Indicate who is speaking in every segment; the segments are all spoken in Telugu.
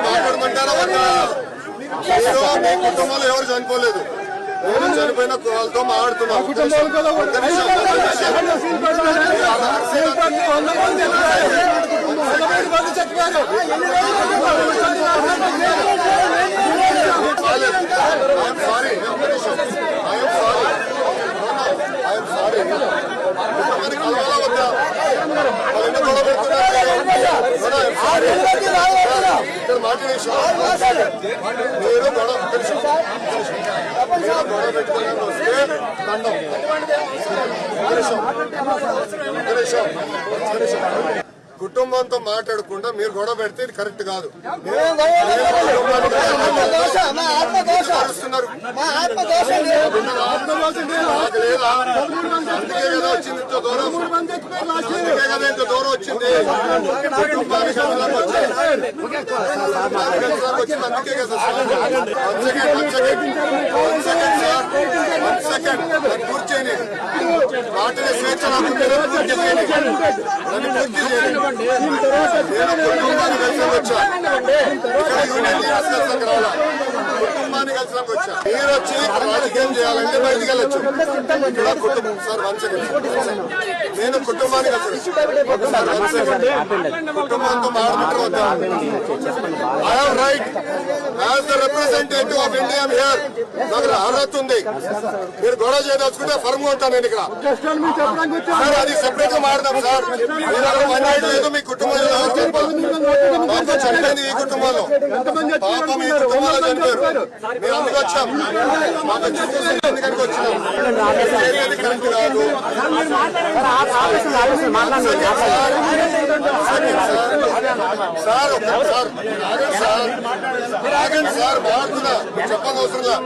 Speaker 1: మాట్లాడమంటారా వద్దా? మీ కుటుంబంలో ఎవరు చనిపోలేదు, నేను చనిపోయిన వాళ్ళతో మాట్లాడుతున్నాను. ఇక్కడ మాట్లాడేసి మీరు గొడవ పెట్టుకుని వస్తే దండం. కుటుంబంతో మాట్లాడకుండా మీరు గొడవ పెడితే ఇది కరెక్ట్ కాదు. అందుకే కదా వచ్చింది ఇంత దూరం, అందుకే కదా ఇంత దూరం వచ్చింది. కుటుంబానికి వచ్చింది అందుకే కదా. కూర్చొని మాటలే స్వేచ్ఛ నాకు పూర్తి చేయండి. కుటుంబాన్ని కలిసి వచ్చా, కుటుంబాన్ని కలిసినాక వచ్చా. మీరు వచ్చి రాజకీయం చేయాలంటే బయటికి వెళ్ళొచ్చు. ఇక్కడ కుటుంబం సార్ నేను కుటుంబాన్ని కలిసి కుటుంబంతో మాట్లాడటం వద్దా? I have right as the representative of India here. నాకు అర్హత ఉంది. మీరు గొడవ చేయదలుచుకుంటే ఫర్మ్ ఉంటాను నేను ఇక్కడ. అది సెపరేట్ గా మాట్లాడదాం సార్. మీరు అక్కడ పని లేదు, మీ కుటుంబంలో మాకు చనిపోయింది ఈ కుటుంబంలో, పాపం ఈ కుటుంబంలో చనిపోయారు. మీరు అందుకు వచ్చాం, మాకు ఎందుకని వచ్చినాం. కరెక్ట్ కాదు సార్. ఆగండి సార్, మారుతున్నా చెప్పనవసరంలా.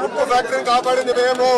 Speaker 1: ఉప్పు ఫ్యాక్టరీని కాపాడింది మేము.